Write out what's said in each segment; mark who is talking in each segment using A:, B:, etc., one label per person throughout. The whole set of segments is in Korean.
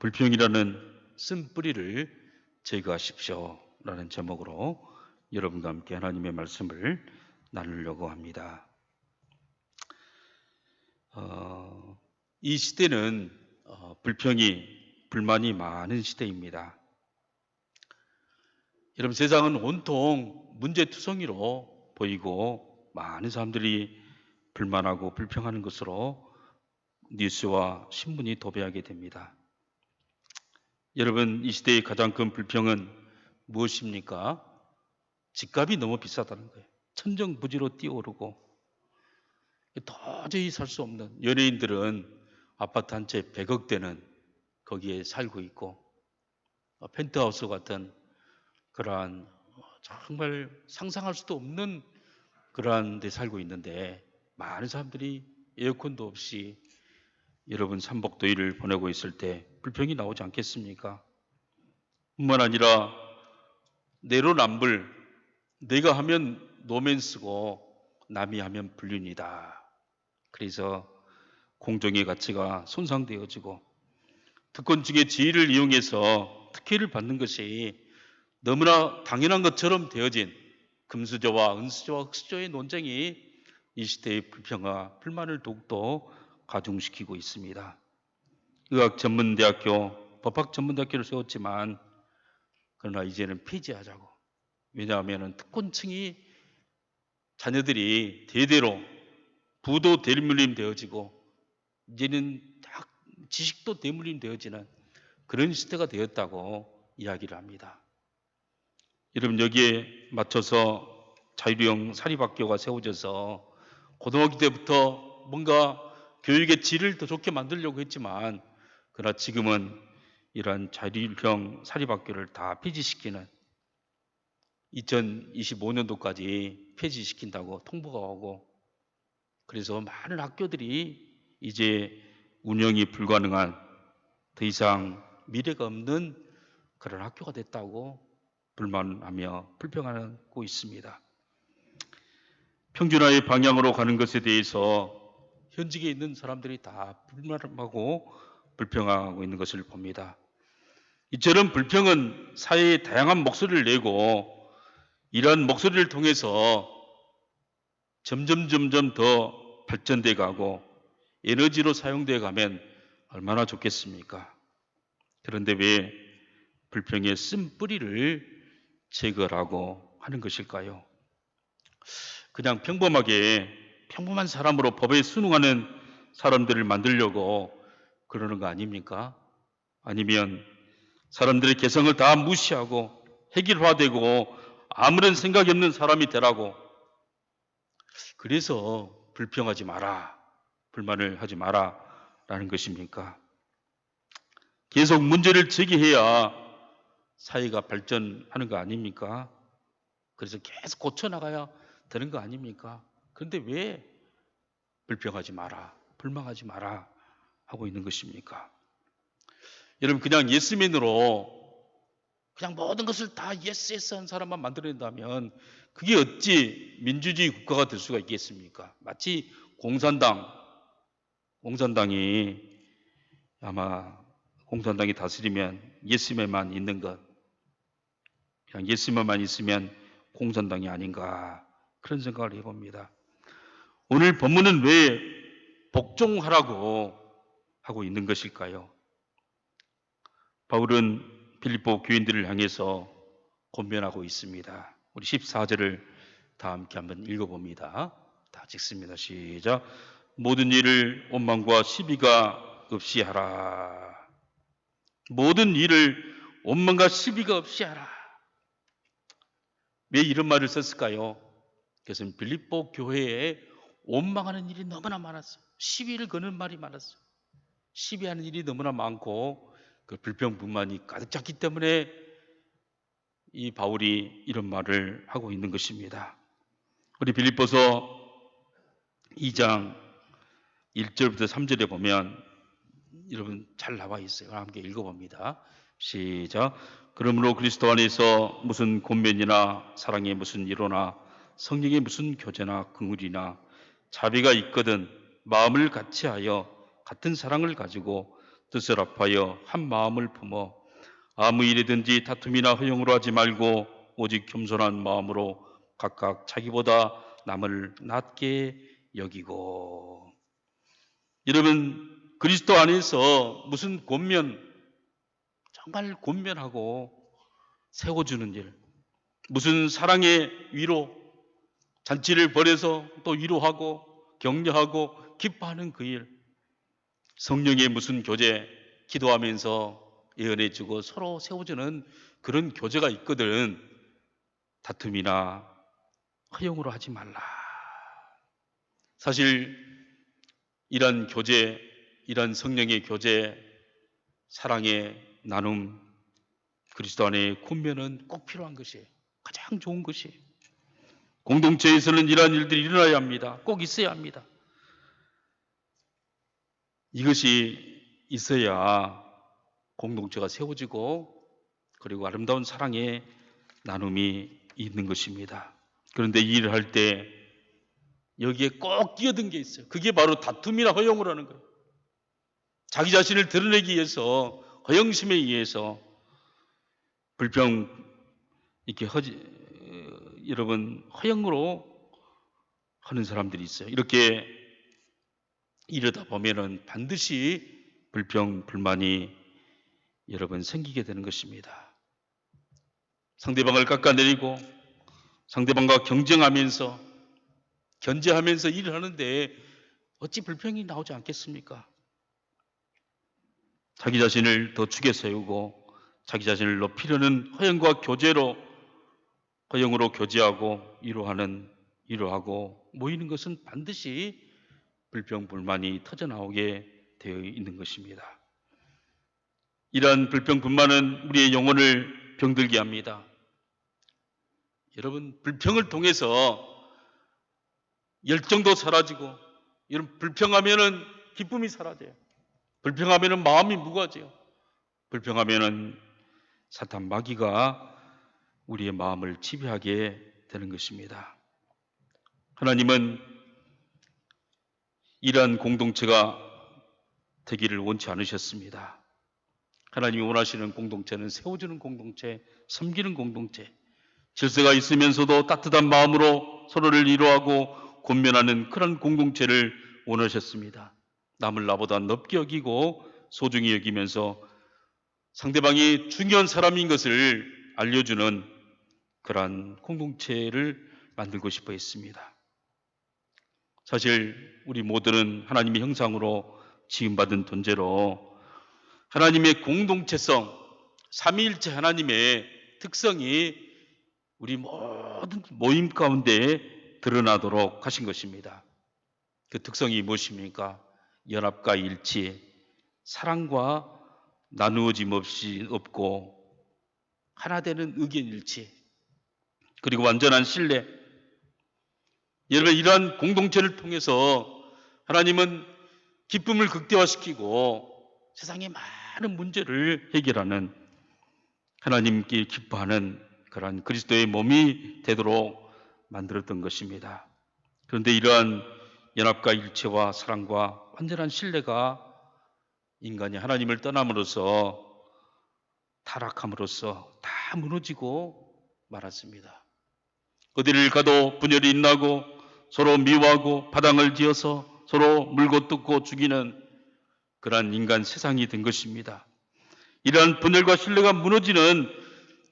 A: 불평이라는 쓴뿌리를 제거하십시오 라는 제목으로 여러분과 함께 하나님의 말씀을 나누려고 합니다. 이 시대는 불만이 많은 시대입니다. 여러분, 세상은 온통 문제투성이로 보이고 많은 사람들이 불만하고 불평하는 것으로 뉴스와 신문이 도배하게 됩니다. 여러분, 이 시대의 가장 큰 불평은 무엇입니까? 집값이 너무 비싸다는 거예요. 천정부지로 뛰어오르고 도저히 살 수 없는, 연예인들은 아파트 한 채 100억 대는 거기에 살고 있고 펜트하우스 같은 그러한 정말 상상할 수도 없는 그러한 데 살고 있는데 많은 사람들이 에어컨도 없이 여러분 삼복더위를 보내고 있을 때 불평이 나오지 않겠습니까? 뿐만 아니라 내로남불, 내가 하면 노맨스고 남이 하면 불륜이다. 그래서 공정의 가치가 손상되어지고 특권층의 지위를 이용해서 특혜를 받는 것이 너무나 당연한 것처럼 되어진 금수저와 은수저와 흑수저의 논쟁이 이 시대의 불평과 불만을 더욱더 가중시키고 있습니다. 의학전문대학교, 법학전문대학교를 세웠지만 그러나 이제는 폐지하자고. 왜냐하면 특권층이 자녀들이 대대로 부도 대물림 되어지고 이제는 지식도 대물림 되어지는 그런 시대가 되었다고 이야기를 합니다. 여러분, 여기에 맞춰서 자율형 사립학교가 세워져서 고등학교 때부터 뭔가 교육의 질을 더 좋게 만들려고 했지만 그러나 지금은 이러한 자율형 사립학교를 다 폐지시키는 2025년도까지 폐지시킨다고 통보가 오고 그래서 많은 학교들이 이제 운영이 불가능한 더 이상 미래가 없는 그런 학교가 됐다고 불만하며 불평하고 있습니다. 평준화의 방향으로 가는 것에 대해서 현직에 있는 사람들이 다 불만하고 불평하고 있는 것을 봅니다. 이처럼 불평은 사회의 다양한 목소리를 내고 이러한 목소리를 통해서 점점 더 발전돼 가고 에너지로 사용돼 가면 얼마나 좋겠습니까? 그런데 왜 불평의 쓴뿌리를 제거하고 하는 것일까요? 그냥 평범한 사람으로 법에 순응하는 사람들을 만들려고 그러는 거 아닙니까? 아니면 사람들의 개성을 다 무시하고 획일화되고 아무런 생각이 없는 사람이 되라고. 그래서 불평하지 마라, 불만을 하지 마라 라는 것입니까? 계속 문제를 제기해야 사회가 발전하는 거 아닙니까? 그래서 계속 고쳐나가야 되는 거 아닙니까? 그런데 왜 불평하지 마라, 불만하지 마라 하고 있는 것입니까? 여러분, 그냥 예스맨으로 그냥 모든 것을 다 예스 한 사람만 만들어낸다면 그게 어찌 민주주의 국가가 될 수가 있겠습니까? 마치 공산당이 아마 공산당이 다스리면 예스맨만 있는 것, 그냥 예스맨만 있으면 공산당이 아닌가 그런 생각을 해봅니다. 오늘 본문은 왜 복종하라고 하고 있는 것일까요? 바울은 빌립보 교인들을 향해서 권면하고 있습니다. 우리 14절을 다 함께 한번 읽어봅니다. 다 찍습니다. 시작. 모든 일을 원망과 시비가 없이 하라. 모든 일을 원망과 시비가 없이 하라. 왜 이런 말을 썼을까요? 그것은 빌립보 교회에 원망하는 일이 너무나 많았어요. 시비를 거는 말이 많았어요. 시비하는 일이 너무나 많고 그 불평불만이 가득 찼기 때문에 이 바울이 이런 말을 하고 있는 것입니다. 우리 빌립보서 2장 1절부터 3절에 보면 여러분 잘 나와 있어요. 함께 읽어봅니다. 시작. 그러므로 그리스도 안에서 무슨 권면이나 사랑의 무슨 위로나 성령의 무슨 교제나 긍휼이나 자비가 있거든 마음을 같이하여 같은 사랑을 가지고 뜻을 합하여 한 마음을 품어 아무 일이든지 다툼이나 허용으로 하지 말고 오직 겸손한 마음으로 각각 자기보다 남을 낮게 여기고. 여러분, 그리스도 안에서 무슨 권면, 정말 권면하고 세워주는 일, 무슨 사랑의 위로, 잔치를 벌여서 또 위로하고 격려하고 기뻐하는 그 일, 성령의 무슨 교제, 기도하면서 예언해주고 서로 세워주는 그런 교제가 있거든. 다툼이나 허용으로 하지 말라. 사실 이런 교제, 이런 성령의 교제, 사랑의 나눔, 그리스도 안의 권면은 꼭 필요한 것이에요. 가장 좋은 것이에요. 공동체에서는 이러한 일들이 일어나야 합니다. 꼭 있어야 합니다. 이것이 있어야 공동체가 세워지고 그리고 아름다운 사랑의 나눔이 있는 것입니다. 그런데 이 일을 할 때 여기에 꼭 끼어든 게 있어요. 그게 바로 다툼이나 허용을 하는 거예요. 자기 자신을 드러내기 위해서, 허영심에 의해서 불평 이렇게 여러분 허영으로 하는 사람들이 있어요. 이렇게 이러다 보면은 반드시 불평, 불만이 여러분 생기게 되는 것입니다. 상대방을 깎아내리고 상대방과 경쟁하면서 견제하면서 일을 하는데 어찌 불평이 나오지 않겠습니까? 자기 자신을 더 축에 세우고 자기 자신을 높이려는 허영과 교제로 허영으로 교제하고 위로하고 모이는 것은 반드시 불평, 불만이 터져나오게 되어 있는 것입니다. 이러한 불평, 불만은 우리의 영혼을 병들게 합니다. 여러분, 불평을 통해서 열정도 사라지고, 여러분, 불평하면은 기쁨이 사라져요. 불평하면은 마음이 무거워져요. 불평하면은 사탄 마귀가 우리의 마음을 지배하게 되는 것입니다. 하나님은 이러한 공동체가 되기를 원치 않으셨습니다. 하나님이 원하시는 공동체는 세워주는 공동체, 섬기는 공동체, 질서가 있으면서도 따뜻한 마음으로 서로를 위로하고 권면하는 그런 공동체를 원하셨습니다. 남을 나보다 높게 여기고 소중히 여기면서 상대방이 중요한 사람인 것을 알려주는 그러한 공동체를 만들고 싶어 했습니다. 사실 우리 모두는 하나님의 형상으로 지음받은 존재로 하나님의 공동체성, 삼위일체 하나님의 특성이 우리 모든 모임 가운데 드러나도록 하신 것입니다. 그 특성이 무엇입니까? 연합과 일치, 사랑과 나누어짐 없이 없고 하나 되는 의견 일치, 그리고 완전한 신뢰. 여러분, 이러한 공동체를 통해서 하나님은 기쁨을 극대화시키고 세상의 많은 문제를 해결하는, 하나님께 기뻐하는 그러한 그리스도의 몸이 되도록 만들었던 것입니다. 그런데 이러한 연합과 일체와 사랑과 완전한 신뢰가 인간이 하나님을 떠남으로써, 타락함으로써 다 무너지고 말았습니다. 어디를 가도 분열이 일어나고 서로 미워하고 바당을 지어서 서로 물고 뜯고 죽이는 그러한 인간 세상이 된 것입니다. 이러한 분열과 신뢰가 무너지는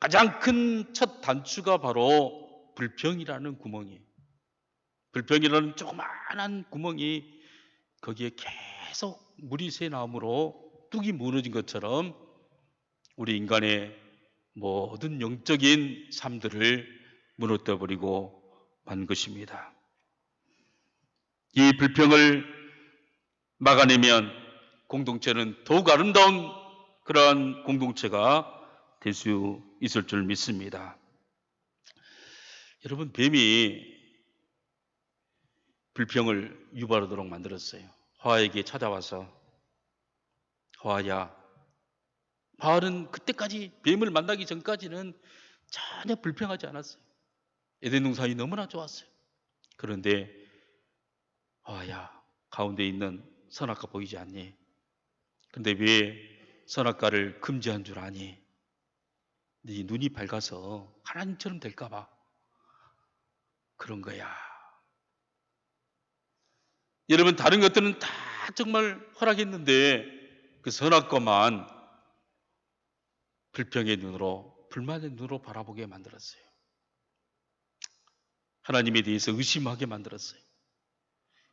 A: 가장 큰 첫 단추가 바로 불평이라는 구멍이에요. 불평이라는 조그마한 구멍이 거기에 계속 물이 새나므로 뚝이 무너진 것처럼 우리 인간의 모든 영적인 삶들을 무너뜨려버리고 만 것입니다. 이 불평을 막아내면 공동체는 더욱 아름다운 그러한 공동체가 될 수 있을 줄 믿습니다. 여러분, 뱀이 불평을 유발하도록 만들었어요. 하와에게 찾아와서, 하와야, 하와는 그때까지 뱀을 만나기 전까지는 전혀 불평하지 않았어요. 에덴 동산이 너무나 좋았어요. 그런데 하와야, 가운데 있는 선악과 보이지 않니? 근데 왜 선악과를 금지한 줄 아니? 네 눈이 밝아서 하나님처럼 될까 봐 그런 거야. 여러분, 다른 것들은 다 정말 허락했는데 그 선악과만 불평의 눈으로, 불만의 눈으로 바라보게 만들었어요. 하나님에 대해서 의심하게 만들었어요.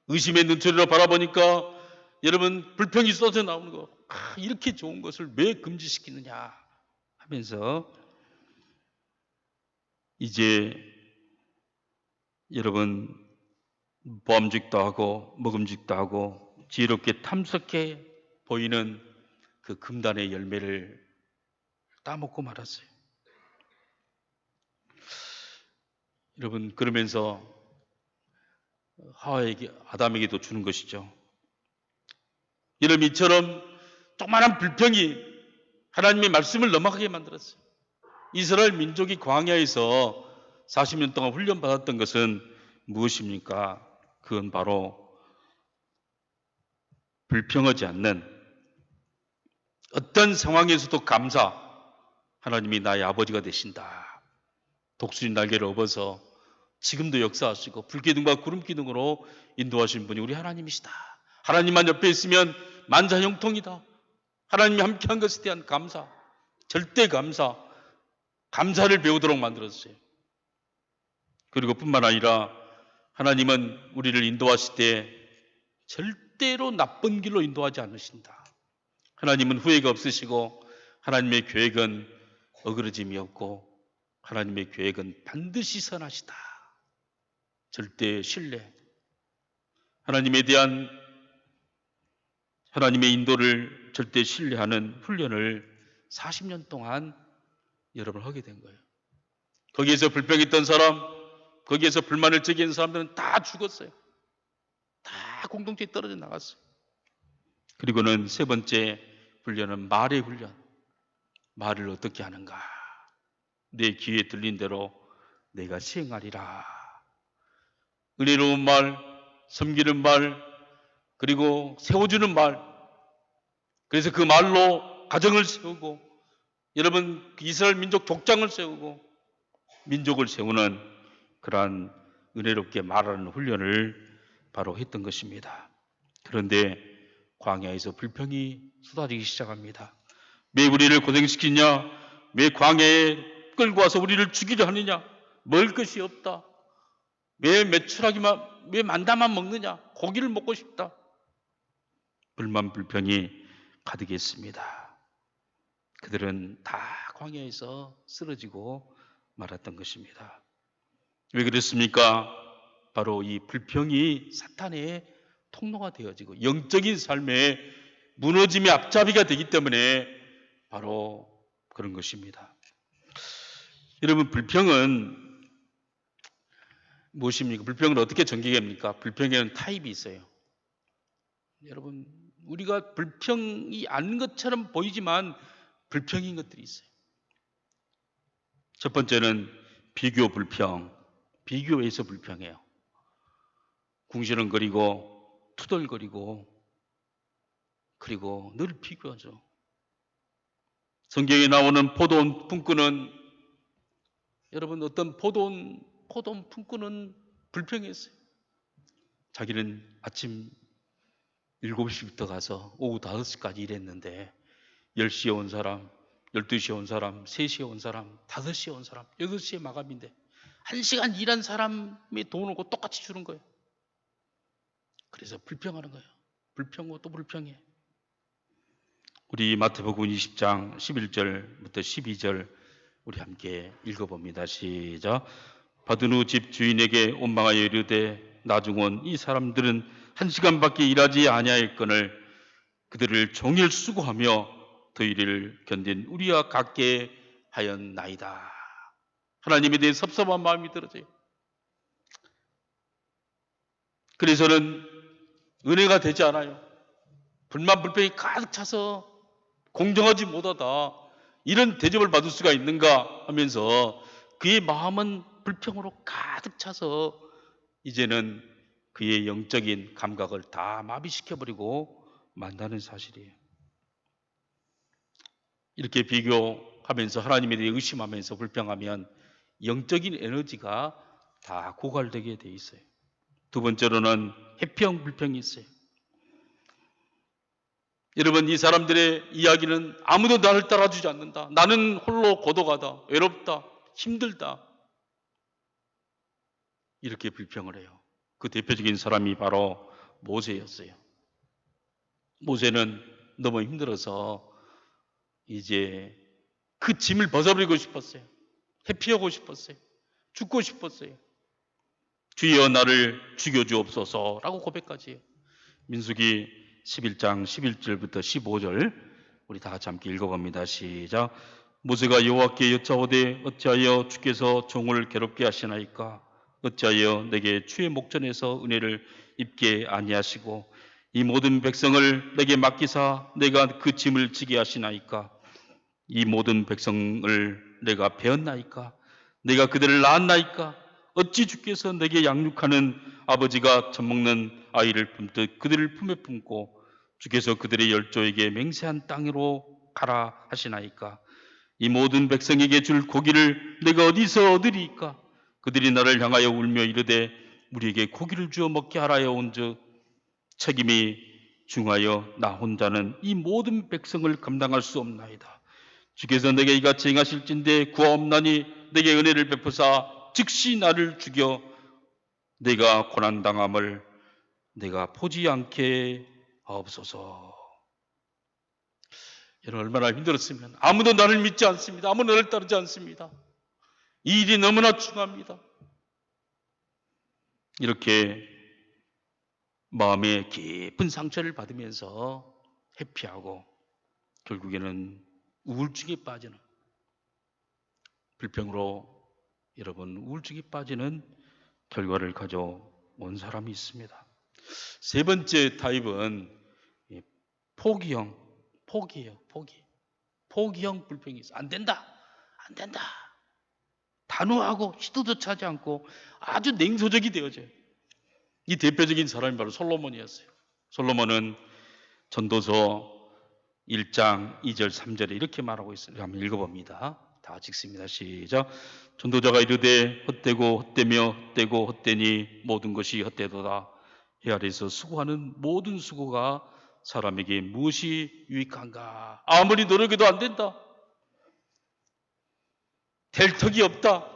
A: 의심의 눈초리로 바라보니까 여러분, 불평이 쏟아 나오는 거. 이렇게 좋은 것을 왜 금지시키느냐 하면서 이제 여러분, 보암직도 하고 먹음직도 하고 지혜롭게 탐색해 보이는 그 금단의 열매를 따먹고 말았어요. 여러분, 그러면서 하와에게, 아담에게도 주는 것이죠. 여러분, 이처럼 조그마한 불평이 하나님의 말씀을 넘어가게 만들었어요. 이스라엘 민족이 광야에서 40년 동안 훈련받았던 것은 무엇입니까? 그건 바로 불평하지 않는, 어떤 상황에서도 감사, 하나님이 나의 아버지가 되신다. 독수리 날개를 업어서 지금도 역사하시고 불기둥과 구름기둥으로 인도하신 분이 우리 하나님이시다. 하나님만 옆에 있으면 만사형통이다. 하나님이 함께한 것에 대한 감사, 절대 감사, 감사를 배우도록 만들었어요. 그리고 뿐만 아니라 하나님은 우리를 인도하실 때 절대로 나쁜 길로 인도하지 않으신다. 하나님은 후회가 없으시고 하나님의 계획은 어그러짐이 없고 하나님의 계획은 반드시 선하시다. 절대 신뢰. 하나님에 대한 하나님의 인도를 절대 신뢰하는 훈련을 40년 동안 여러분 하게 된 거예요. 거기에서 불평했던 사람, 거기에서 불만을 제기한 사람들은 다 죽었어요. 다 공동체에 떨어져 나갔어요. 그리고는 세 번째 훈련은 말의 훈련. 말을 어떻게 하는가? 내 귀에 들린 대로 내가 시행하리라. 은혜로운 말, 섬기는 말, 그리고 세워주는 말. 그래서 그 말로 가정을 세우고, 여러분, 이스라엘 민족 족장을 세우고 민족을 세우는 그러한 은혜롭게 말하는 훈련을 바로 했던 것입니다. 그런데 광야에서 불평이 쏟아지기 시작합니다. 왜 우리를 고생시키냐? 왜 광야에 끌고 와서 우리를 죽이려 하느냐? 먹을 것이 없다. 왜 메추라기만, 왜 만다만 먹느냐? 고기를 먹고 싶다. 불만 불평이 가득했습니다. 그들은 다 광야에서 쓰러지고 말았던 것입니다. 왜 그랬습니까? 바로 이 불평이 사탄의 통로가 되어지고 영적인 삶의 무너짐의 앞잡이가 되기 때문에 바로 그런 것입니다. 여러분, 불평은 무엇입니까? 불평을 어떻게 전개합니까? 불평에는 타입이 있어요. 여러분, 우리가 불평이 아닌 것처럼 보이지만 불평인 것들이 있어요. 첫 번째는 비교 불평. 비교해서 불평해요. 궁시렁거리고 투덜거리고 그리고 늘 비교하죠. 성경에 나오는 포도원 품꾼은, 여러분, 어떤 포도원 품꾼은 불평했어요. 자기는 아침 7시부터 가서 오후 5시까지 일했는데 10시에 온 사람, 12시에 온 사람, 3시에 온 사람, 5시에 온 사람, 8시에 마감인데 1시간 일한 사람의 돈을 똑같이 주는 거예요. 그래서 불평하는 거예요. 불평하고 또 불평해. 우리 마태복음 20장 11절부터 12절 우리 함께 읽어봅니다. 시작. 받은 후 집 주인에게 원망하여 이르되 나중은 이 사람들은 1시간밖에 일하지 아니하였거늘 그들을 종일 수고하며 더위를 견딘 우리와 같게 하였나이다. 하나님에 대해 섭섭한 마음이 들어져요. 그래서는 은혜가 되지 않아요. 불만 불평이 가득 차서 공정하지 못하다, 이런 대접을 받을 수가 있는가 하면서 그의 마음은 불평으로 가득 차서 이제는 그의 영적인 감각을 다 마비시켜버리고 만다는 사실이에요. 이렇게 비교하면서 하나님에 대해 의심하면서 불평하면 영적인 에너지가 다 고갈되게 돼 있어요. 두 번째로는 해평 불평이 있어요. 여러분, 이 사람들의 이야기는 아무도 나를 따라주지 않는다. 나는 홀로 고독하다. 외롭다. 힘들다. 이렇게 불평을 해요. 그 대표적인 사람이 바로 모세였어요. 모세는 너무 힘들어서 이제 그 짐을 벗어버리고 싶었어요. 회피하고 싶었어요. 죽고 싶었어요. 주여 나를 죽여주옵소서라고 고백까지 해요. 민수기 11장 11절부터 15절 우리 다 같이 함께 읽어봅니다. 시작. 모세가 여호와께 여짜오되 어찌하여 주께서 종을 괴롭게 하시나이까? 어찌하여 내게 주의 목전에서 은혜를 입게 아니하시고 이 모든 백성을 내게 맡기사 내가 그 짐을 지게 하시나이까? 이 모든 백성을 내가 배웠나이까? 내가 그들을 낳았나이까? 어찌 주께서 내게 양육하는 아버지가 젖먹는 아이를 품듯 그들을 품에 품고 주께서 그들의 열조에게 맹세한 땅으로 가라 하시나이까? 이 모든 백성에게 줄 고기를 내가 어디서 얻으리이까? 그들이 나를 향하여 울며 이르되 우리에게 고기를 주어 먹게 하라여 온즉 책임이 중하여 나 혼자는 이 모든 백성을 감당할 수 없나이다. 주께서 내게 이같이 행하실진대 구하옵나니 내게 은혜를 베푸사 즉시 나를 죽여 내가 고난당함을 내가 보지 않게 하옵소서. 여러분, 얼마나 힘들었으면. 아무도 나를 믿지 않습니다. 아무도 나를 따르지 않습니다. 이 일이 너무나 중요합니다. 이렇게 마음에 깊은 상처를 받으면서 회피하고 결국에는 우울증에 빠지는, 불평으로 여러분 우울증에 빠지는 결과를 가져온 사람이 있습니다. 세 번째 타입은 포기형, 포기예요. 포기형 불평이 있어요. 안 된다. 단호하고 시도조차 하지 않고 아주 냉소적이 되어져요. 이 대표적인 사람이 바로 솔로몬이었어요. 솔로몬은 전도서 1장 2절 3절에 이렇게 말하고 있어요. 한번 읽어봅니다. 다 같이 읽습니다. 시작. 전도자가 이르되 헛되고 헛되며 헛되고 헛되니 모든 것이 헛되도다. 해 아래에서 수고하는 모든 수고가 사람에게 무엇이 유익한가? 아무리 노력해도 안 된다. 될 턱이 없다.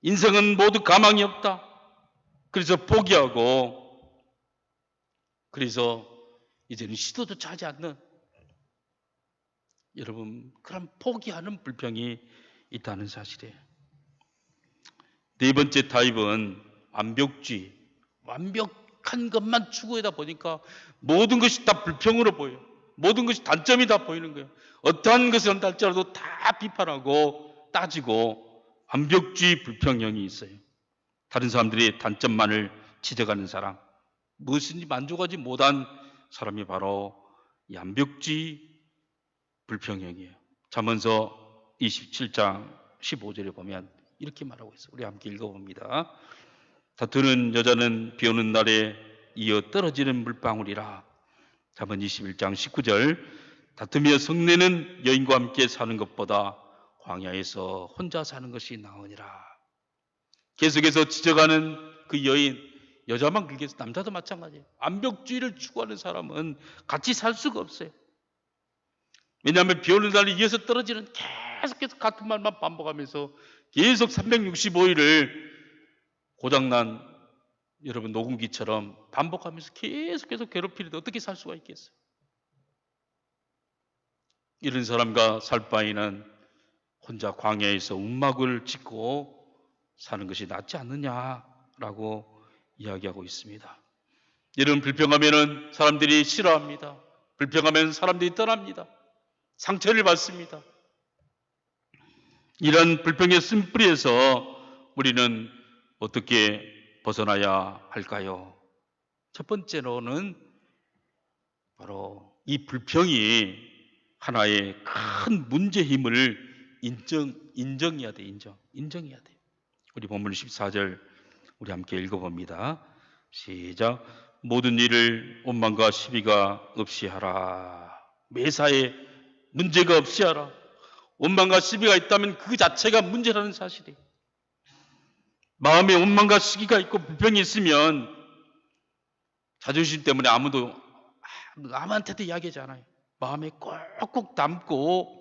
A: 인생은 모두 가망이 없다. 그래서 포기하고, 그래서 이제는 시도조차 하지 않는, 여러분, 그런 포기하는 불평이 있다는 사실이에요. 네 번째 타입은 완벽주의. 완벽한 것만 추구하다 보니까 모든 것이 다 불평으로 보여요. 모든 것이 단점이 다 보이는 거예요. 어떠한 것을 한다 할지라도 다 비판하고 따지고 완벽주의 불평형이 있어요. 다른 사람들의 단점만을 지적하는 사람, 무엇인지 만족하지 못한 사람이 바로 이 완벽주의 불평형이에요. 잠언서 27장 15절에 보면 이렇게 말하고 있어요. 우리 함께 읽어봅니다. 다투는 여자는 비 오는 날에 이어 떨어지는 물방울이라. 잠언 21장 19절. 다투며 성내는 여인과 함께 사는 것보다 광야에서 혼자 사는 것이 나으니라. 계속해서 지적하는 그 여인, 여자만 그렇게 해서 남자도 마찬가지예요. 완벽주의를 추구하는 사람은 같이 살 수가 없어요. 왜냐하면 비 오는 날에 이어서 떨어지는, 계속해서 같은 말만 반복하면서 계속 365일을 고장난 여러분 녹음기처럼 반복하면서 계속해서 괴롭히는데 어떻게 살 수가 있겠어요? 이런 사람과 살 바에는 혼자 광야에서 움막을 짓고 사는 것이 낫지 않느냐라고 이야기하고 있습니다. 여러분, 불평하면 사람들이 싫어합니다. 불평하면 사람들이 떠납니다. 상처를 받습니다. 이런 불평의 쓴뿌리에서 우리는 어떻게 벗어나야 할까요? 첫 번째로는 바로 이 불평이 하나의 큰 문제임을 인정해야 돼. 인정해야 돼. 우리 본문 14절 우리 함께 읽어봅니다. 시작. 모든 일을 원망과 시비가 없이 하라. 매사에 문제가 없이 하라. 원망과 시비가 있다면 그 자체가 문제라는 사실이에요. 마음에 원망과 시기가 있고 불평이 있으면 자존심 때문에 아무한테도 이야기하지 않아요. 마음에 꼭꼭 담고,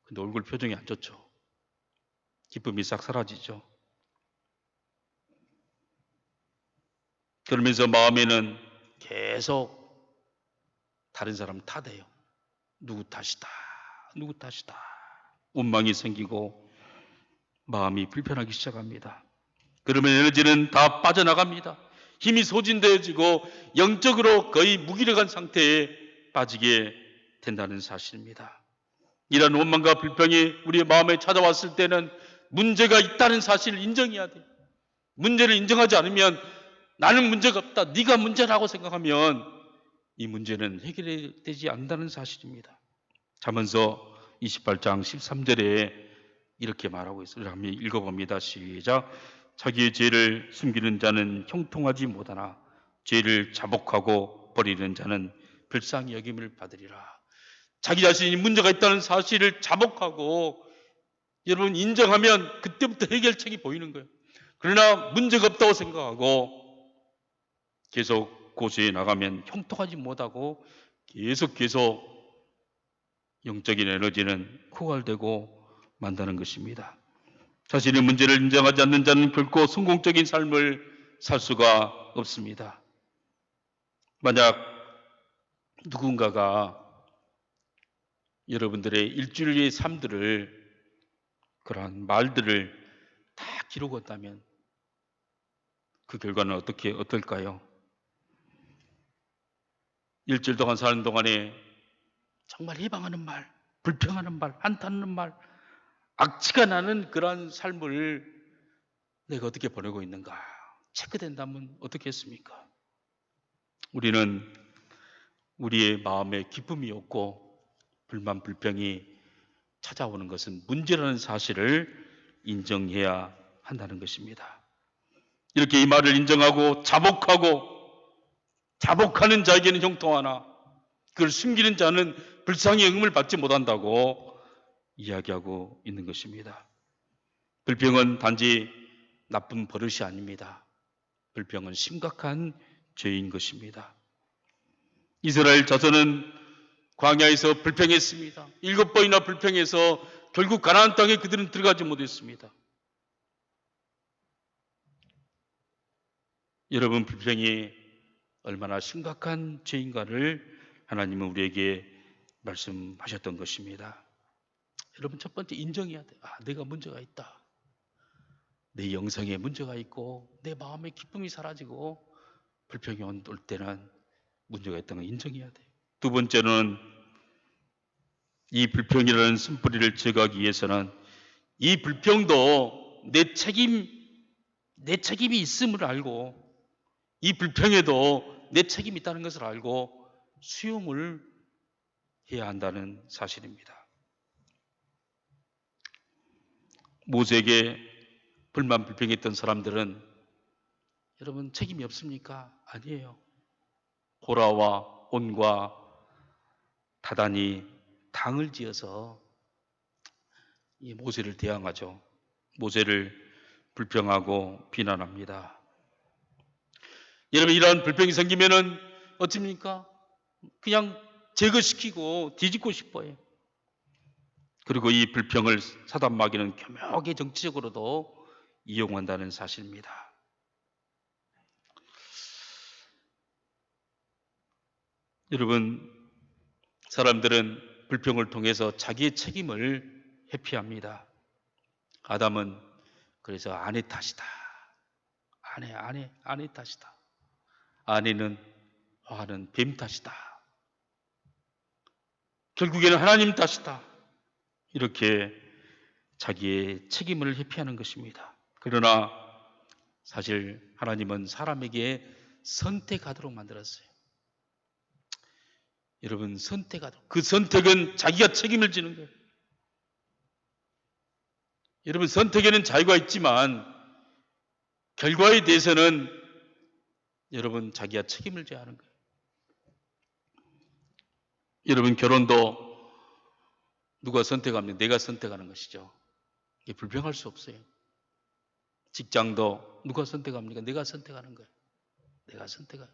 A: 근데 얼굴 표정이 안 좋죠. 기쁨이 싹 사라지죠. 그러면서 마음에는 계속 다른 사람 탓해요. 누구 탓이다. 누구 탓이다. 원망이 생기고 마음이 불편하기 시작합니다. 그러면 에너지는 다 빠져나갑니다. 힘이 소진되어지고 영적으로 거의 무기력한 상태에 빠지게 된다는 사실입니다. 이런 원망과 불평이 우리의 마음에 찾아왔을 때는 문제가 있다는 사실을 인정해야 돼요. 문제를 인정하지 않으면 나는 문제가 없다, 네가 문제라고 생각하면 이 문제는 해결되지 않는다는 사실입니다. 잠언서 28장 13절에 이렇게 말하고 있어요. 한번 읽어봅니다. 시작. 자기의 죄를 숨기는 자는 형통하지 못하나 죄를 자복하고 버리는 자는 불쌍히 여김을 받으리라. 자기 자신이 문제가 있다는 사실을 자복하고 여러분 인정하면 그때부터 해결책이 보이는 거예요. 그러나 문제가 없다고 생각하고 계속 고수해 나가면 형통하지 못하고 계속 영적인 에너지는 고갈되고 만다는 것입니다. 자신의 문제를 인정하지 않는 자는 결코 성공적인 삶을 살 수가 없습니다. 만약 누군가가 여러분들의 일주일의 삶들을, 그러한 말들을 다 기록했다면 그 결과는 어떨까요? 일주일 동안 사는 동안에 정말 해방하는 말, 불평하는 말, 한탄하는 말, 악취가 나는 그러한 삶을 내가 어떻게 보내고 있는가 체크된다면 어떻겠습니까? 우리는 우리의 마음에 기쁨이 없고 불만, 불평이 찾아오는 것은 문제라는 사실을 인정해야 한다는 것입니다. 이렇게 이 말을 인정하고 자복하는 자에게는 형통하나 그걸 숨기는 자는 불쌍히 여김을 받지 못한다고 이야기하고 있는 것입니다. 불평은 단지 나쁜 버릇이 아닙니다. 불평은 심각한 죄인 것입니다. 이스라엘 자손은 광야에서 불평했습니다. 7번이나 불평해서 결국 가나안 땅에 그들은 들어가지 못했습니다. 여러분, 불평이 얼마나 심각한 죄인가를 하나님은 우리에게 말씀하셨던 것입니다. 여러분, 첫 번째 인정해야 돼요. 내가 문제가 있다. 내 영성에 문제가 있고 내 마음의 기쁨이 사라지고 불평이 올 때는 문제가 있다는 걸 인정해야 돼요. 두 번째는 이 불평이라는 쓴뿌리를 제거하기 위해서는 이 불평도 내 책임이 있음을 알고 이 불평에도 내 책임이 있다는 것을 알고 수용을 해야 한다는 사실입니다. 모세에게 불만 불평했던 사람들은 여러분 책임이 없습니까? 아니에요. 고라와 온과 다단이 당을 지어서 이 모세를 대항하죠. 모세를 불평하고 비난합니다. 여러분, 이러한 불평이 생기면은 어떻습니까? 그냥 제거시키고 뒤집고 싶어요. 그리고 이 불평을 사단 마귀는 교묘하게 정치적으로도 이용한다는 사실입니다. 여러분, 사람들은 불평을 통해서 자기의 책임을 회피합니다. 아담은 그래서 아내 탓이다. 아내 탓이다. 아내는 화하는 뱀 탓이다. 결국에는 하나님 탓이다. 이렇게 자기의 책임을 회피하는 것입니다. 그러나 사실 하나님은 사람에게 선택하도록 만들었어요. 여러분, 선택하도록. 그 선택은 자기가 책임을 지는 거예요. 여러분, 선택에는 자유가 있지만 결과에 대해서는 여러분 자기가 책임을 져야 하는 거예요. 여러분, 결혼도 누가 선택합니까? 내가 선택하는 것이죠. 이게 불평할 수 없어요. 직장도 누가 선택합니까? 내가 선택하는 거예요. 내가 선택할.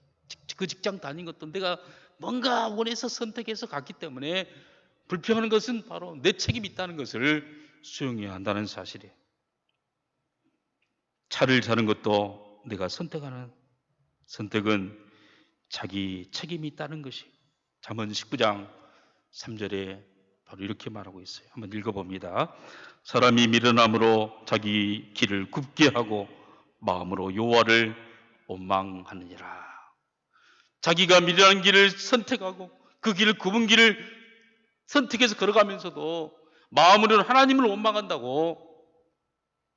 A: 그 직장 다닌 것도 내가 뭔가 원해서 선택해서 갔기 때문에 불평하는 것은 바로 내 책임이 있다는 것을 수용해야 한다는 사실이에요. 차를 사는 것도 내가 선택하는 선택은 자기 책임이 있다는 것이 잠언 19장 3절에 바로 이렇게 말하고 있어요. 한번 읽어봅니다. 사람이 미련함으로 자기 길을 굽게 하고 마음으로 여호와를 원망하느니라. 자기가 미련한 길을 선택하고 그 길을 굽은 길을 선택해서 걸어가면서도 마음으로는 하나님을 원망한다고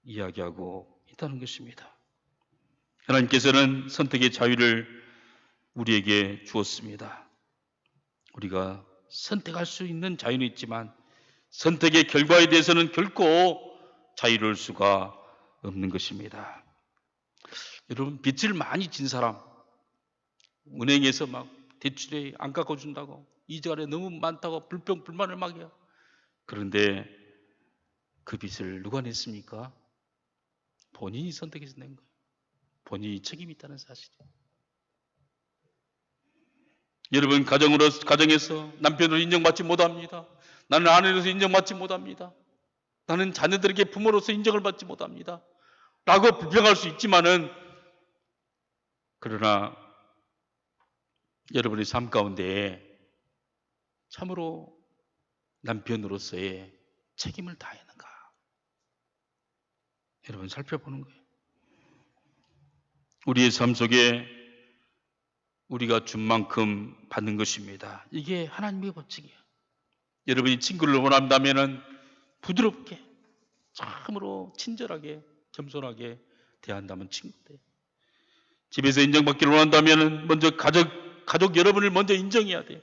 A: 이야기하고 있다는 것입니다. 하나님께서는 선택의 자유를 우리에게 주었습니다. 우리가 선택할 수 있는 자유는 있지만 선택의 결과에 대해서는 결코 자유로울 수가 없는 것입니다. 여러분, 빚을 많이 진 사람, 은행에서 막 대출에 안 깎아준다고, 이자가 너무 많다고 불평불만을 막 해요. 그런데 그 빚을 누가 냈습니까? 본인이 선택해서 낸 거예요. 본인이 책임이 있다는 사실이에요. 여러분, 가정에서 남편으로 인정받지 못합니다. 나는 아내로서 인정받지 못합니다. 나는 자녀들에게 부모로서 인정을 받지 못합니다. 라고 불평할 수 있지만은, 그러나 여러분의 삶 가운데 참으로 남편으로서의 책임을 다했는가? 여러분, 살펴보는 거예요. 우리의 삶 속에 우리가 준 만큼 받는 것입니다. 이게 하나님의 법칙이에요. 여러분이 친구를 원한다면 부드럽게, 참으로 친절하게, 겸손하게 대한다면 친구 돼. 집에서 인정받기를 원한다면 먼저 가족 여러분을 먼저 인정해야 돼요.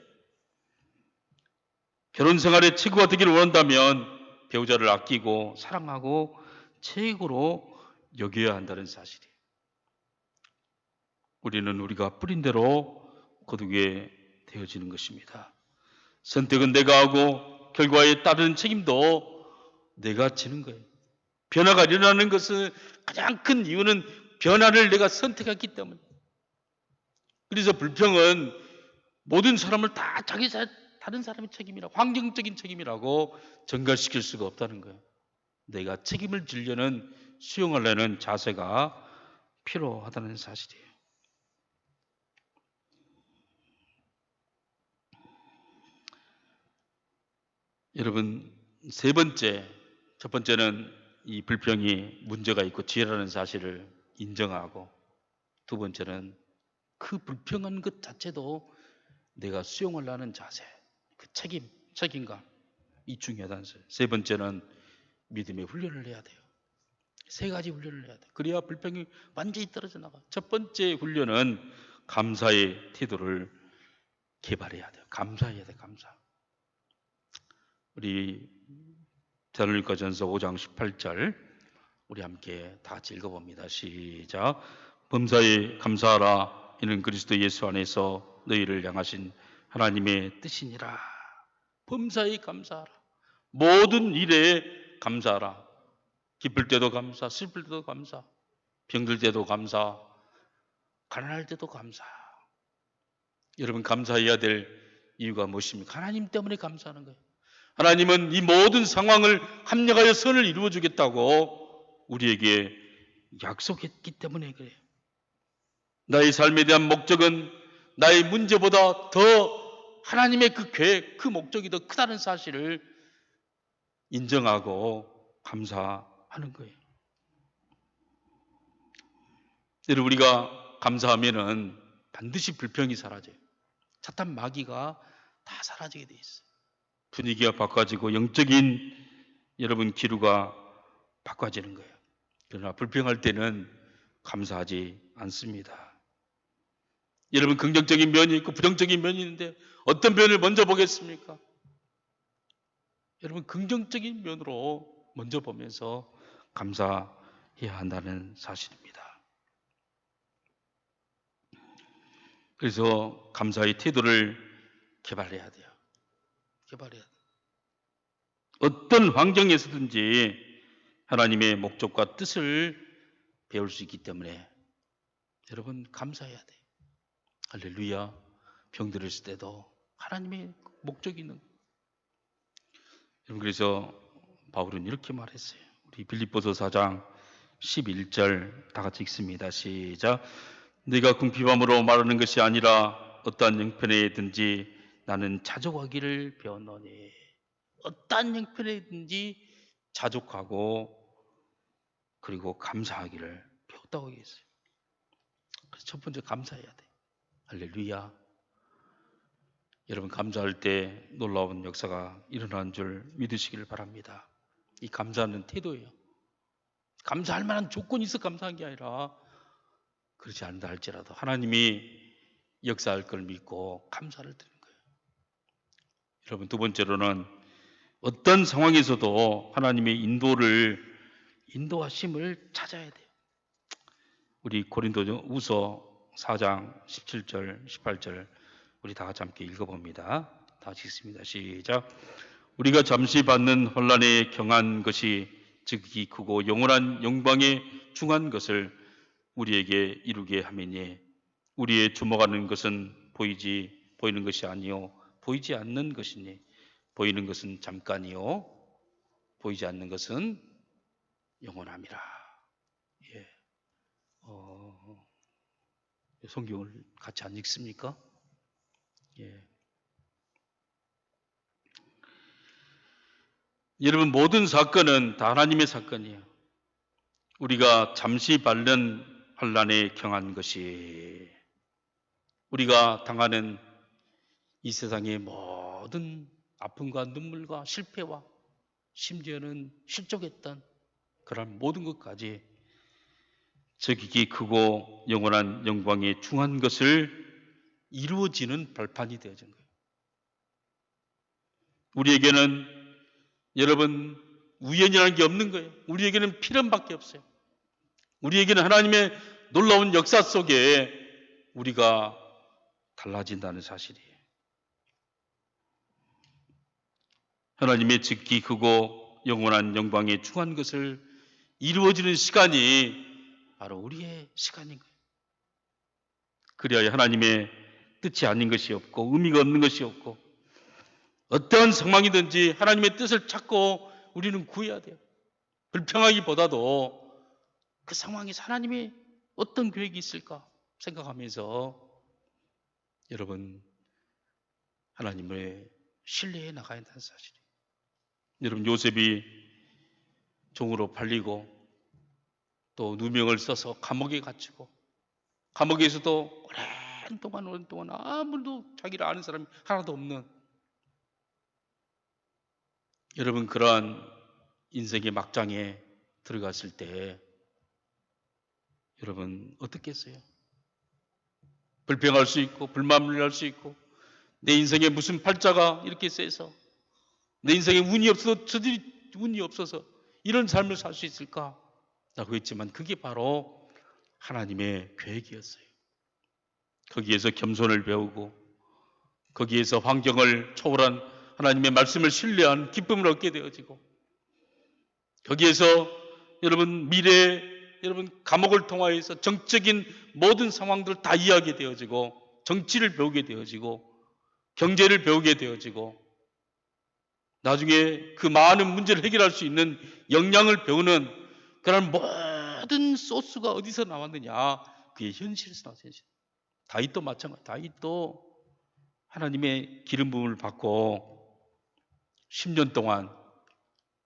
A: 결혼 생활의 최고가 되기를 원한다면 배우자를 아끼고 사랑하고 최고로 여겨야 한다는 사실이에요. 우리는 우리가 뿌린 대로 거두게 되어지는 것입니다. 선택은 내가 하고 결과에 따른 책임도 내가 지는 거예요. 변화가 일어나는 것은 가장 큰 이유는 변화를 내가 선택했기 때문에. 그래서 불평은 모든 사람을 다 다른 사람의 책임이라고, 환경적인 책임이라고 전가시킬 수가 없다는 거예요. 내가 책임을 지려는, 수용하려는 자세가 필요하다는 사실이에요. 여러분, 첫 번째는 이 불평이 문제가 있고 지혜라는 사실을 인정하고, 두 번째는 그 불평한 것 자체도 내가 수용하려는 자세, 그 책임감, 이 중요하다는 사실. 세 번째는 믿음의 훈련을 해야 돼요. 세 가지 훈련을 해야 돼요. 그래야 불평이 완전히 떨어져 나가. 첫 번째 훈련은 감사의 태도를 개발해야 돼요. 감사해야 돼요. 감사. 우리 데살로니가전서 5장 18절 우리 함께 다 같이 읽어봅니다. 시작. 범사에 감사하라. 이는 그리스도 예수 안에서 너희를 향하신 하나님의 뜻이니라. 범사에 감사하라. 모든 일에 감사하라. 기쁠 때도 감사, 슬플 때도 감사, 병들 때도 감사, 가난할 때도 감사. 여러분, 감사해야 될 이유가 무엇입니까? 하나님 때문에 감사하는 거예요. 하나님은 이 모든 상황을 합력하여 선을 이루어 주겠다고 우리에게 약속했기 때문에 그래요. 나의 삶에 대한 목적은 나의 문제보다 더 하나님의 그 계획, 그 목적이 더 크다는 사실을 인정하고 감사하는 거예요. 여러분, 우리가 감사하면은 반드시 불평이 사라져요. 사탄 마귀가 다 사라지게 돼 있어요. 분위기가 바꿔지고 영적인 여러분 기류가 바꿔지는 거예요. 그러나 불평할 때는 감사하지 않습니다. 여러분, 긍정적인 면이 있고 부정적인 면이 있는데 어떤 면을 먼저 보겠습니까? 여러분, 긍정적인 면으로 먼저 보면서 감사해야 한다는 사실입니다. 그래서 감사의 태도를 개발해야 돼요. 개발해야 돼. 어떤 환경에서든지 하나님의 목적과 뜻을 배울 수 있기 때문에 여러분 감사해야 돼. 할렐루야. 병들었을 때도 하나님의 목적이 있는 거예요. 여러분 그래서 바울은 이렇게 말했어요. 우리 빌립보서 4장 11절 다 같이 읽습니다. 시작. 네가 궁핍함으로 말하는 것이 아니라 어떠한 형편에든지 나는 자족하기를 배웠노니. 어떠한 형편에든지 자족하고 그리고 감사하기를 배웠다고 얘기했어요. 그래서 첫 번째 감사해야 돼. 할렐루야. 여러분 감사할 때 놀라운 역사가 일어나는 줄 믿으시기를 바랍니다. 이 감사하는 태도예요. 감사할 만한 조건이 있어 감사한 게 아니라 그렇지 않다 할지라도 하나님이 역사할 걸 믿고 감사를 드리는 거예요. 여러분 두 번째로는 어떤 상황에서도 하나님의 인도하심을 찾아야 돼요. 우리 고린도후서 4장 17절 18절 우리 다 같이 함께 읽어봅니다. 다 같이 읽습니다. 시작. 우리가 잠시 받는 혼란에 경한 것이 즉이 크고 영원한 영광에 중한 것을 우리에게 이루게 하매니 우리의 주목하는 것은 보이는 것이 아니요 보이지 않는 것이니 보이는 것은 잠깐이요 보이지 않는 것은 영원함이라. 예. 성경을 같이 안 읽습니까? 예. 여러분 모든 사건은 다 하나님의 사건이에요. 우리가 잠시 받는 환난에 경한 것이 우리가 당하는 이 세상의 모든 아픔과 눈물과 실패와 심지어는 실족했던 그런 모든 것까지 저 깊이 크고 영원한 영광에 중한 것을 이루어지는 발판이 되어진 거예요. 우리에게는 여러분 우연이라는 게 없는 거예요. 우리에게는 필연밖에 없어요. 우리에게는 하나님의 놀라운 역사 속에 우리가 달라진다는 사실이에요. 하나님의 즉기 크고 영원한 영광에 중한 것을 이루어지는 시간이 바로 우리의 시간인 거예요. 그래야 하나님의 뜻이 아닌 것이 없고 의미가 없는 것이 없고 어떠한 상황이든지 하나님의 뜻을 찾고 우리는 구해야 돼요. 불평하기보다도 그 상황에서 하나님이 어떤 계획이 있을까 생각하면서 여러분 하나님을 신뢰해 나가야 한다는 사실이에요. 여러분 요셉이 종으로 팔리고 또 누명을 써서 감옥에 갇히고 감옥에서도 오랜 동안 아무도 자기를 아는 사람이 하나도 없는 여러분 그러한 인생의 막장에 들어갔을 때 여러분 어떻겠어요? 불평할 수 있고 불만을 할 수 있고 내 인생에 무슨 팔자가 이렇게 세서 내 인생에 운이 없어서 저들이 운이 없어서 이런 삶을 살 수 있을까? 라고 했지만 그게 바로 하나님의 계획이었어요. 거기에서 겸손을 배우고 거기에서 환경을 초월한 하나님의 말씀을 신뢰한 기쁨을 얻게 되어지고 거기에서 여러분 미래에 여러분 감옥을 통하여서 정적인 모든 상황들을 다 이해하게 되어지고 정치를 배우게 되어지고 경제를 배우게 되어지고 나중에 그 많은 문제를 해결할 수 있는 역량을 배우는 그런 모든 소스가 어디서 나왔느냐? 그게 현실에서 나왔어요. 현실. 다윗도 마찬가지. 다윗도 하나님의 기름 부음을 받고 10년 동안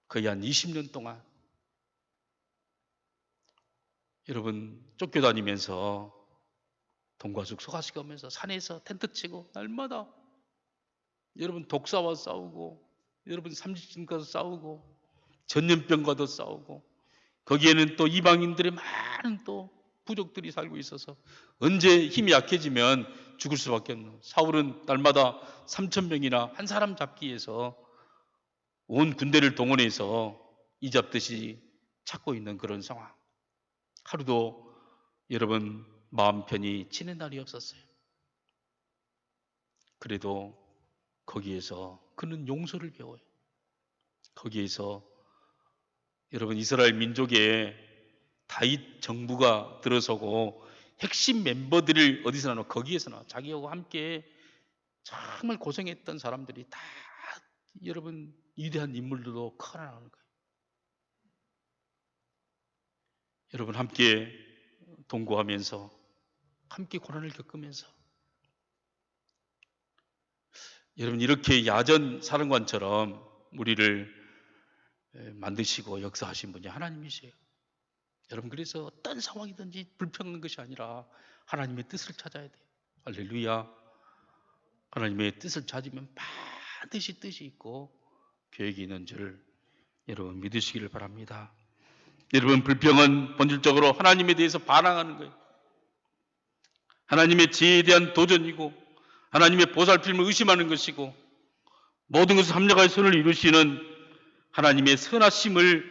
A: 거의 한 20년 동안 여러분 쫓겨다니면서 돈과 죽 소가시가면서 산에서 텐트 치고 날마다 여러분 독사와 싸우고 여러분 삼지진과도 싸우고 전염병과도 싸우고 거기에는 또 이방인들의 많은 또 부족들이 살고 있어서 언제 힘이 약해지면 죽을 수밖에 없는 사울은 날마다 3,000명이나 한 사람 잡기 위해서 온 군대를 동원해서 이잡듯이 찾고 있는 그런 상황. 하루도 여러분 마음 편히 지낸 날이 없었어요. 그래도 거기에서 그는 용서를 배워요. 거기에서 여러분 이스라엘 민족의 다윗 정부가 들어서고 핵심 멤버들을 어디서 나눠? 거기에서 나와. 자기하고 함께 정말 고생했던 사람들이 다 여러분 위대한 인물들도 커 나오는 거예요. 여러분 함께 동거하면서 함께 고난을 겪으면서 여러분 이렇게 야전 사령관처럼 우리를 만드시고 역사하신 분이 하나님이세요. 여러분 그래서 어떤 상황이든지 불평한 것이 아니라 하나님의 뜻을 찾아야 돼요. 할렐루야. 하나님의 뜻을 찾으면 반드시 뜻이 있고 계획이 있는 줄 여러분 믿으시기를 바랍니다. 여러분 불평은 본질적으로 하나님에 대해서 반항하는 거예요. 하나님의 지혜에 대한 도전이고 하나님의 보살핌을 의심하는 것이고 모든 것을 합력하여 선을 이루시는 하나님의 선하심을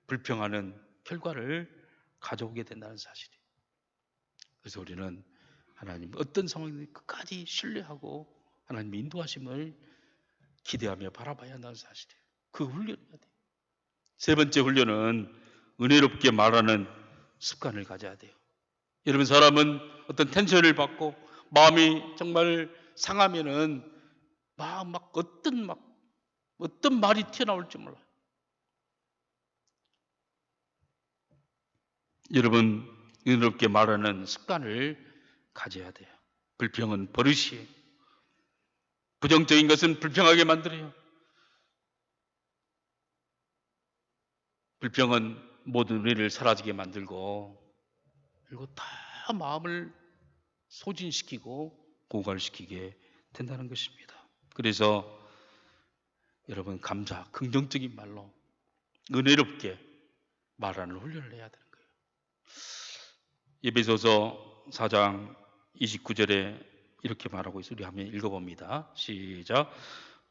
A: 불평하는 결과를 가져오게 된다는 사실이에요. 그래서 우리는 하나님 어떤 상황이든 끝까지 신뢰하고 하나님의 인도하심을 기대하며 바라봐야 한다는 사실이에요. 그 훈련해야 돼요. 세 번째 훈련은 은혜롭게 말하는 습관을 가져야 돼요. 여러분 사람은 어떤 텐션을 받고 마음이 정말 상하면은 막 어떤 말이 튀어나올지 몰라요. 여러분 은혜롭게 말하는 습관을 가져야 돼요. 불평은 버릇이에요. 부정적인 것은 불평하게 만들어요. 불평은 모든 은혜를 사라지게 만들고 그리고 다 마음을 소진시키고 고갈시키게 된다는 것입니다. 그래서 여러분 감사, 긍정적인 말로 은혜롭게 말하는 훈련을 해야 되는 거예요. 에베소서 4장 29절에 이렇게 말하고 있어요. 우리 한번 읽어봅니다. 시작.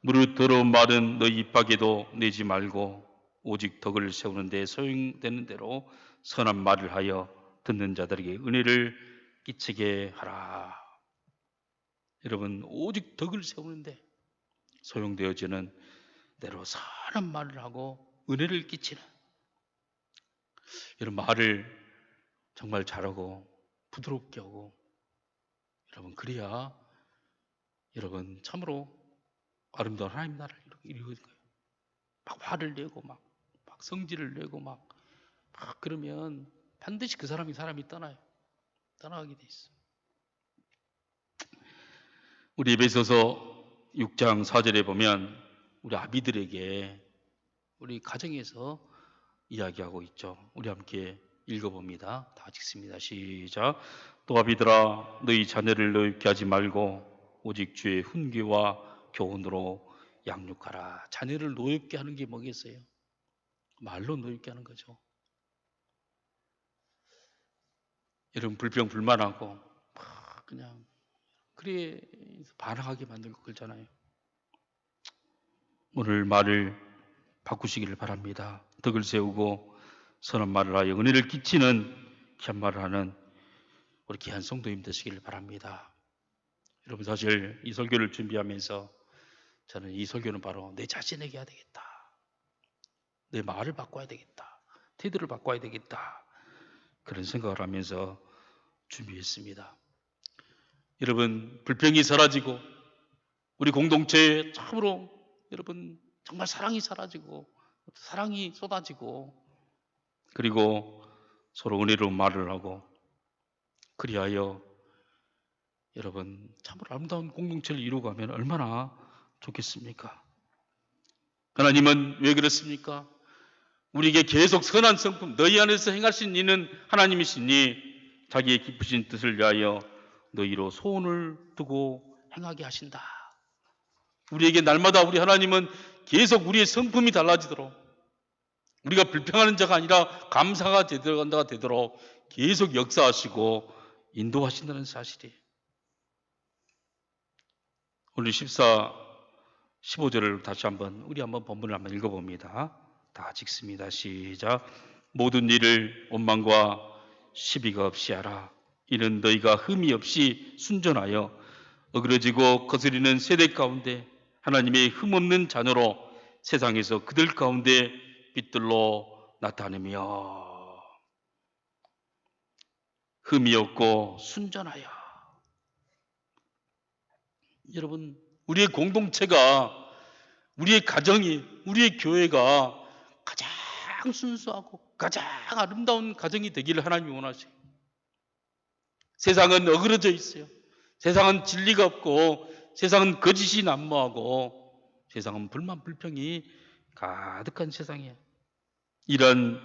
A: 무릇 더러운 말은 너희 입 밖에도 내지 말고 오직 덕을 세우는 데 소용되는 대로 선한 말을 하여 듣는 자들에게 은혜를 끼치게 하라. 여러분 오직 덕을 세우는데 소용되어지는 대로 선한 말을 하고 은혜를 끼치는 여러분 말을 정말 잘하고 부드럽게 하고 여러분 그래야 여러분 참으로 아름다운 하나님 나라를 이루는 거예요. 막 화를 내고 막 성질을 내고 막 그러면 반드시 그 사람이 떠나요. 떠나가게 돼 있어. 우리 에베소서 6장 4절에 보면 우리 아비들에게 우리 가정에서 이야기하고 있죠. 우리 함께 읽어봅니다. 다 읽습니다. 시작. 또 아비들아 너희 자녀를 노엽게 하지 말고 오직 주의 훈계와 교훈으로 양육하라. 자녀를 노엽게 하는 게 뭐겠어요? 말로 노엽게 하는 거죠. 여러분 불평 불만하고 그냥 그래 반항하게 만들고 그러잖아요. 오늘 말을 바꾸시기를 바랍니다. 덕을 세우고 선한 말을 하여 은혜를 끼치는 귀한 말을 하는 우리 귀한 성도님 되시기를 바랍니다. 여러분 사실 이 설교를 준비하면서 저는 이 설교는 바로 내 자신에게 해야 되겠다. 내 말을 바꿔야 되겠다. 태도를 바꿔야 되겠다. 그런 생각을 하면서 준비했습니다. 여러분 불평이 사라지고 우리 공동체에 참으로 여러분 정말 사랑이 사라지고 사랑이 쏟아지고 그리고 서로 은혜로운 말을 하고 그리하여 여러분 참으로 아름다운 공동체를 이루어가면 얼마나 좋겠습니까? 하나님은 왜 그렇습니까? 우리에게 계속 선한 성품 너희 안에서 행하신 이는 하나님이시니 자기의 기쁘신 뜻을 위하여 너희로 소원을 두고 행하게 하신다. 우리에게 날마다 우리 하나님은 계속 우리의 성품이 달라지도록 우리가 불평하는 자가 아니라 감사가 되도록 계속 역사하시고 인도하신다는 사실이에요. 오늘 14, 15절을 다시 우리 한번 본문을 한번 읽어봅니다. 다 읽습니다. 시작. 모든 일을 원망과 시비가 없이 하라. 이는 너희가 흠이 없이 순전하여 어그러지고 거스리는 세대 가운데 하나님의 흠없는 자녀로 세상에서 그들 가운데 빛들로 나타내며 흠이 없고 순전하여. 여러분, 우리의 공동체가, 우리의 가정이, 우리의 교회가 가장 순수하고 가장 아름다운 가정이 되기를 하나님이 원하세요. 세상은 어그러져 있어요. 세상은 진리가 없고, 세상은 거짓이 난무하고, 세상은 불만 불평이 가득한 세상이에요. 이런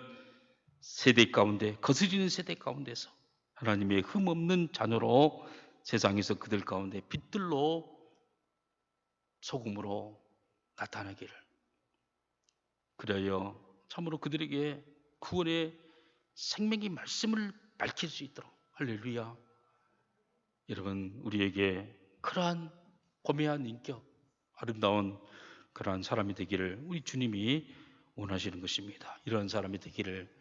A: 세대 가운데, 거스리는 세대 가운데서 하나님의 흠없는 자녀로 세상에서 그들 가운데 빛들로 소금으로 나타나기를, 그래야 참으로 그들에게 구원의 생명의 말씀을 밝힐 수 있도록. 할렐루야. 여러분, 우리에게 그러한 고매한 인격, 아름다운 그러한 사람이 되기를 우리 주님이 원하시는 것입니다. 이러한 사람이 되기를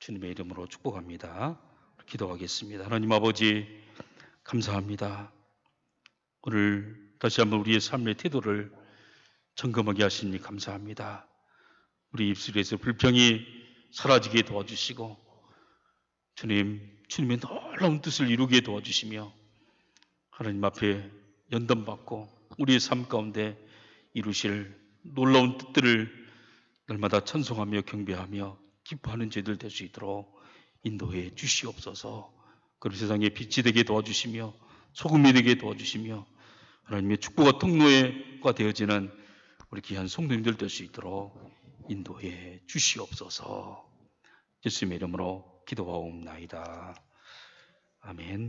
A: 주님의 이름으로 축복합니다. 기도하겠습니다. 하나님 아버지, 감사합니다. 오늘 다시 한번 우리의 삶의 태도를 점검하게 하시니 감사합니다. 우리 입술에서 불평이 사라지게 도와주시고, 주님의 놀라운 뜻을 이루게 도와주시며, 하나님 앞에 연단받고 우리의 삶 가운데 이루실 놀라운 뜻들을 날마다 찬송하며 경배하며 기뻐하는 저희들 될 수 있도록 인도해 주시옵소서. 그런 세상에 빛이 되게 도와주시며 소금이 되게 도와주시며 하나님의 축복과 통로가 되어지는 우리 귀한 성도님들 될 수 있도록 인도해 주시옵소서. 예수님의 이름으로 기도하옵나이다. 아멘.